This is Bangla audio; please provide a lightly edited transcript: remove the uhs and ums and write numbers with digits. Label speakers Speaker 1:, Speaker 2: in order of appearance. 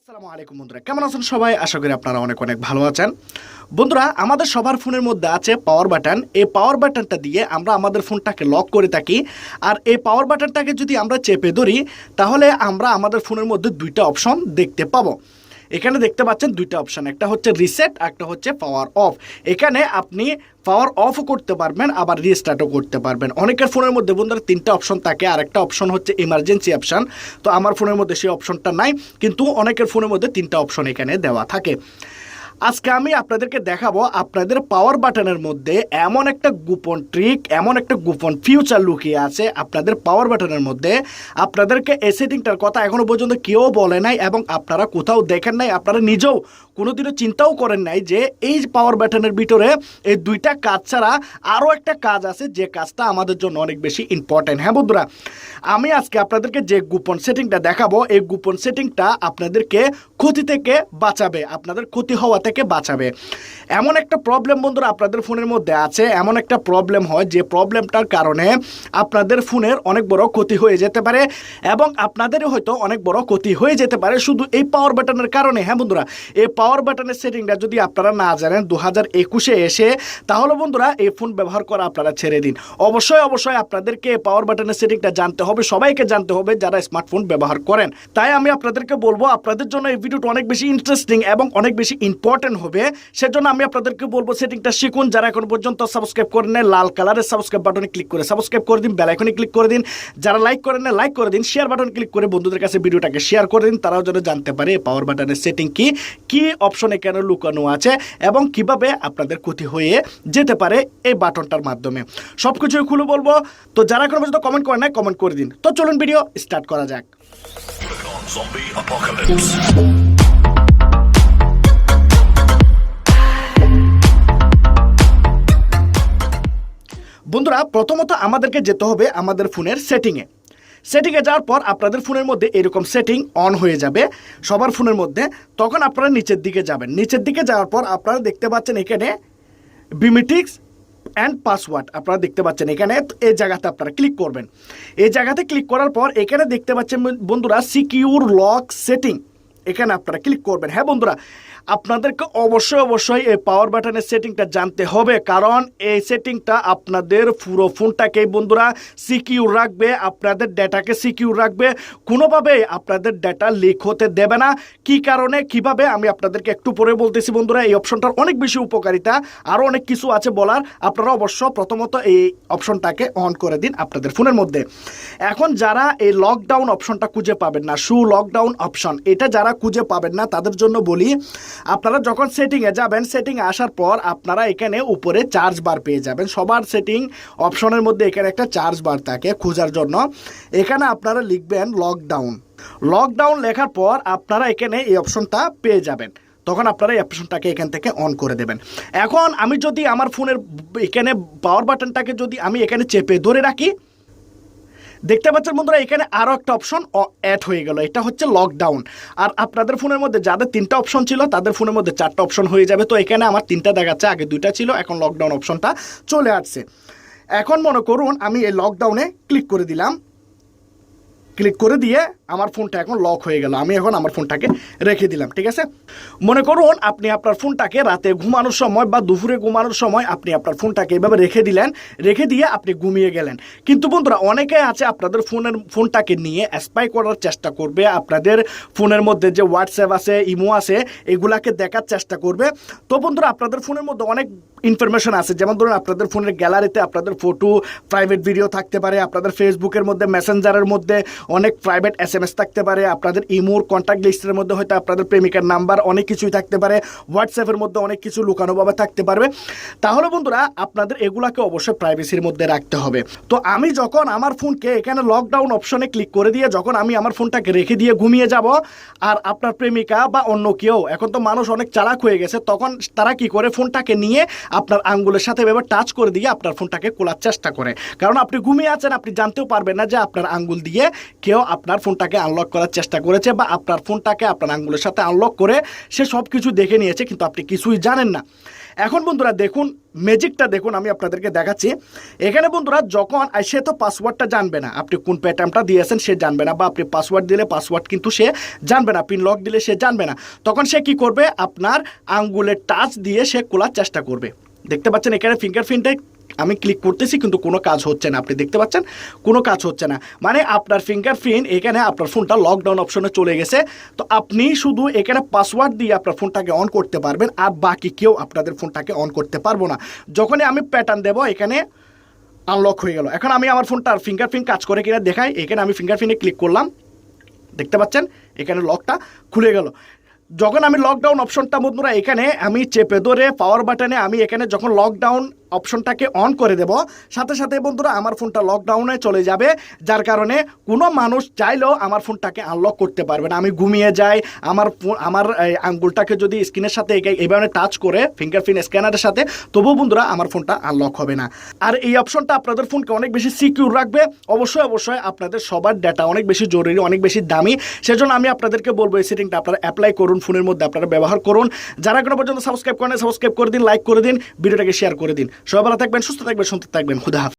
Speaker 1: আসসালামু আলাইকুম বন্ধুরা, কেমন আছেন সবাই? আশা করি আপনারা অনেক অনেক ভালো আছেন। বন্ধুরা, আমাদের সবার ফোনের মধ্যে আছে পাওয়ার বাটন। এই পাওয়ার বাটনটা দিয়ে আমরা আমাদের ফোনটাকে লক করে থাকি। আর এই পাওয়ার বাটনটাকে যদি আমরা চেপে ধরি তাহলে আমরা আমাদের ফোনের মধ্যে দুইটা অপশন দেখতে পাবো। এখানে দেখতে পাচ্ছেন দুইটা অপশন, একটা হচ্ছে রিসেট, একটা হচ্ছে পাওয়ার অফ। এখানে আপনি পাওয়ার অফও করতে পারবেন, আবার রিস্টার্টও করতে পারবেন। অনেকের ফোনের মধ্যে বন্ধুরা তিনটা অপশন থাকে, আর একটা অপশন হচ্ছে ইমার্জেন্সি অপশন। তো আমার ফোনের মধ্যে সেই অপশনটা নাই, কিন্তু অনেকের ফোনের মধ্যে তিনটা অপশন এখানে দেওয়া থাকে। আজকে আমি আপনাদেরকে দেখাবো আপনাদের পাওয়ার বাটনের মধ্যে এমন একটা গোপন ট্রিক, এমন একটা গোপন ফিউচার লুকিয়ে আছে আপনাদের পাওয়ার বাটনের মধ্যে। আপনাদেরকে এই সেটিংটার কথা এখনো পর্যন্ত কেউ বলে নাই, এবং আপনারা কোথাও দেখেন নাই, আপনারা নিজেও কোনোদিনও চিন্তাও করেন নাই যে এই পাওয়ার বাটনের ভিতরে এই দুইটা কাজ ছাড়া আরও একটা কাজ আছে, যে কাজটা আমাদের জন্য অনেক বেশি ইম্পর্টেন্ট। হ্যাঁ বন্ধুরা, আমি আজকে আপনাদেরকে যে গোপন সেটিংটা দেখাবো, এই গোপন সেটিংটা আপনাদেরকে ক্ষতি থেকে বাঁচাবে, আপনাদের ক্ষতি হওয়া থেকে বাঁচাবে। এমন একটা প্রবলেম বন্ধুরা আপনাদের ফোনের মধ্যে আছে, এমন একটা প্রবলেম হয় যে প্রবলেমটার কারণে আপনাদের ফোনের অনেক বড় ক্ষতি হয়ে যেতে পারে, এবং আপনাদেরও হয়তো অনেক বড় ক্ষতি হয়ে যেতে পারে শুধু এই পাওয়ার বাটনের কারণে। হ্যাঁ বন্ধুরা, এই পাওয়ার বাটনের সেটিংটা যদি আপনারা না জানেন 2021-এ এসে, তাহলে বন্ধুরা এই ফোন ব্যবহার করা আপনারা ছেড়ে দিন। অবশ্যই আপনাদেরকে এই পাওয়ার বাটনের সেটিংটা জানতে হবে, সবাইকে জানতে হবে যারা স্মার্টফোন ব্যবহার করেন। তাই আমি আপনাদেরকে বলবো, আপনাদের জন্য এই ভিডিওটা অনেক বেশি ইন্টারেস্টিং এবং অনেক বেশি ইম্পর্টেন্ট হবে। সেজন্য আমি আপনাদেরকে বলবো সেটিংটা শিখুন। যারা এখন পর্যন্ত সাবস্ক্রাইব করেন না, লাল কালারের সাবস্ক্রাইব বাটনে ক্লিক করে সাবস্ক্রাইব করে দিন, বেল আইকনে ক্লিক করে দিন। যারা লাইক করেন না, লাইক করে দিন। শেয়ার বাটন ক্লিক করে বন্ধুদের কাছে ভিডিওটাকে শেয়ার করে দিন, তারাও যেন জানতে পারে পাওয়ার বাটনের সেটিং কি অপশন এখানে লুকানো আছে, এবং কিভাবে আপনাদের ক্ষতি হয়ে যেতে পারে এই বাটনটার মাধ্যমে। সবকিছুই খুলে বলবো। তো যারা এখন পর্যন্ত কমেন্ট করেন না, কমেন্ট করে দিন। তো চলুন ভিডিও স্টার্ট করা যাক। বন্ধুরা, প্রথমত আমাদেরকে যেতে হবে আমাদের ফোনের সেটিংয়ে যাওয়ার পর আপনাদের ফোনের মধ্যে এরকম সেটিং অন হয়ে যাবে সবার ফোনের মধ্যে। তখন আপনারা নিচের দিকে যাবেন। নিচের দিকে যাওয়ার পর আপনারা দেখতে পাচ্ছেন এখানে বিমিটিক্স অ্যান্ড পাসওয়ার্ড আপনারা দেখতে পাচ্ছেন এখানে। এই জায়গাতে আপনারা ক্লিক করবেন। এই জায়গাতে ক্লিক করার পর এখানে দেখতে পাচ্ছেন বন্ধুরা সিকিউর লক সেটিং, এখানে আপনারা ক্লিক করবেন। হ্যাঁ বন্ধুরা, আপনাদেরকে অবশ্যই এই পাওয়ার বাটনের সেটিংটা জানতে হবে, কারণ এই সেটিংটা আপনাদের পুরো ফোনটাকেই বন্ধুরা সিকিউর রাখবে, আপনাদের ডেটাকে সিকিউর রাখবে, কোনোভাবেই আপনাদের ডেটা লিক হতে দেবে না। কি কারণে, কিভাবে, আমি আপনাদেরকে একটু পরে বলতেছি বন্ধুরা। এই অপশনটার অনেক বেশি উপকারিতা, আরও অনেক কিছু আছে বলার। আপনারা প্রথমত এই অপশনটাকে অন করে দিন আপনাদের ফোনের মধ্যে। এখন যারা এই লকডাউন অপশনটা খুঁজে পাবেন না, লকডাউন অপশন, এটা যারা খুঁজে পাবেন না তাদের জন্য বলি, আপনারা যখন সেটিংয়ে যাবেন, সেটিংয়ে আসার পর আপনারা এখানে উপরে চার্জ বার পেয়ে যাবেন। সবার সেটিং অপশনের মধ্যে এখানে একটা চার্জ বার থাকে খোঁজার জন্য। এখানে আপনারা লিখবেন লকডাউন লেখার পর আপনারা এখানে এই অপশনটা পেয়ে যাবেন। তখন আপনারা এই অপশনটাকে এখান থেকে অন করে দেবেন। এখন আমি যদি আমার ফোনের এখানে পাওয়ার বাটনটাকে যদি আমি এখানে চেপে ধরে রাখি, দেখতে পাচ্ছেন বন্ধুরা এখানে আরও একটা অপশন অ্যাড হয়ে গেল, এটা হচ্ছে লকডাউন। আর আপনাদের ফোনের মধ্যে যাদের তিনটা অপশন ছিল তাদের ফোনের মধ্যে চারটা অপশন হয়ে যাবে। তো এখানে আমার তিনটা দেখাচ্ছে, আগে দুইটা ছিল, এখন লকডাউন অপশনটা চলে আসছে। এখন মনে করুন আমি এই লকডাউনে ক্লিক করে দিলাম। ক্লিক করে দিয়ে আমার ফোনটা এখন লক হয়ে গেল। আমি এখন আমার ফোনটাকে রেখে দিলাম, ঠিক আছে। মনে করুন আপনি আপনার ফোনটাকে রাতে ঘুমানোর সময় বা দুপুরে ঘুমানোর সময় আপনি আপনার ফোনটাকে এভাবে রেখে দিলেন, রেখে দিয়ে আপনি ঘুমিয়ে গেলেন। কিন্তু বন্ধুরা অনেকে আছে আপনাদের ফোনটাকে নিয়ে স্পাই করার চেষ্টা করবে, আপনাদের ফোনের মধ্যে যে হোয়াটসঅ্যাপ আছে, ইমো আছে, এগুলাকে দেখার চেষ্টা করবে। তো বন্ধুরা আপনাদের ফোনের মধ্যে অনেক ইনফরমেশন আছে, যেমন ধরুন আপনাদের ফোনের গ্যালারিতে আপনাদের ফটো, প্রাইভেট ভিডিও থাকতে পারে, আপনাদের ফেসবুকের মধ্যে, মেসেঞ্জারের মধ্যে অনেক প্রাইভেট SMS থাকতে পারে, আপনাদের ইমোর কন্ট্যাক্ট লিস্টের মধ্যে হয়তো আপনাদের প্রেমিকার নাম্বার, অনেক কিছুই থাকতে পারে, হোয়াটসঅ্যাপের মধ্যে অনেক কিছু লুকানোভাবে থাকতে পারবে। তাহলে বন্ধুরা আপনাদের এগুলাকে অবশ্যই প্রাইভেসির মধ্যে রাখতে হবে। তো আমি যখন আমার ফোনকে এখানে লকডাউন অপশনে ক্লিক করে দিয়ে যখন আমি আমার ফোনটাকে রেখে দিয়ে ঘুমিয়ে যাব, আর আপনার প্রেমিকা বা অন্য কেউ, এখন তো মানুষ অনেক চালাক হয়ে গেছে, তখন তারা কি করে ফোনটাকে নিয়ে আপনার আঙ্গুলের সাথে এভাবে টাচ করে দিয়ে আপনার ফোনটাকে খোলার চেষ্টা করে। কারণ আপনি ঘুমিয়ে আছেন, আপনি জানতেও পারবেন না যে আপনার আঙ্গুল দিয়ে কেউ আপনার ফোনটাকে আনলক করার চেষ্টা করেছে, বা আপনার ফোনটাকে আপনার আঙ্গুলের সাথে আনলক করে সে সব কিছু দেখে নিয়েছে, কিন্তু আপনি কিছুই জানেন না। এখন বন্ধুরা দেখুন, ম্যাজিকটা দেখুন, আমি আপনাদেরকে দেখাচ্ছি। এখানে বন্ধুরা যখন সে তো পাসওয়ার্ডটা জানবে না, আপনি কোন প্যাটার্নটা দিয়েছেন সে জানবে না, বা আপনি পাসওয়ার্ড দিলে পাসওয়ার্ড কিন্তু সে জানবে না, পিন লক দিলে সে জানবে না। তখন সে কি করবে, আপনার আঙ্গুলের টাচ দিয়ে সে খোলার চেষ্টা করবে। দেখতে পাচ্ছেন এখানে ফিঙ্গারপ্রিন্টে আমি ক্লিক করতেছি কিন্তু কোনো কাজ হচ্ছে না, আপনি দেখতে পাচ্ছেন কোনো কাজ হচ্ছে না, মানে আপনার ফিঙ্গারপ্রিন্ট এখানে আপনার ফোনটা লকডাউন অপশনে চলে গেছে। তো আপনি শুধু এখানে পাসওয়ার্ড দিয়ে আপনার ফোনটাকে অন করতে পারবেন, আর বাকি কেউ আপনাদের ফোনটাকে অন করতে পারবো না। যখনই আমি প্যাটার্ন দেবো এখানে আনলক হয়ে গেল। এখন আমি আমার ফোনটার ফিঙ্গারপ্রিন্ট কাজ করে কিনা দেখাই। এখানে আমি ফিঙ্গারপ্রিন্টে ক্লিক করলাম, দেখতে পাচ্ছেন এখানে লকটা খুলে গেল। যখন আমি লকডাউন অপশনটা বন্ধুরা এখানে আমি চেপে ধরে পাওয়ার বাটনে আমি এখানে যখন লকডাউন অপশনটাকে অন করে দেব, সাথে সাথে বন্ধুরা আমার ফোনটা লকডাউনে চলে যাবে, যার কারণে কোনো মানুষ চাইলেও আমার ফোনটাকে আনলক করতে পারবে না। আমি ঘুমিয়ে যাই, আমার আঙ্গুলটাকে যদি স্ক্রিনের সাথে এইভাবে টাচ করে ফিঙ্গারপ্রিন্ট স্ক্যানারের সাথে, তবুও বন্ধুরা আমার ফোনটা আনলক হবে না। আর এই অপশনটা আপনাদের ফোনকে অনেক বেশি সিকিউর রাখবে। অবশ্যই আপনাদের সবার ডাটা অনেক বেশি জরুরি, অনেক বেশি দামি, সেজন্য আমি আপনাদেরকে বলবো এই সেটিংটা আপনারা অ্যাপ্লাই করুন, ফোনের মধ্যে আপনারা ব্যবহার করুন। যারা এখনো পর্যন্ত সাবস্ক্রাইব করেন সাবস্ক্রাইব করে দিন, লাইক করে দিন, ভিডিওটাকে শেয়ার করে দিন। সবাই ভালো থাকবেন, সুস্থ থাকবেন, সুন্দর থাকবেন। খুদা হাফেজ।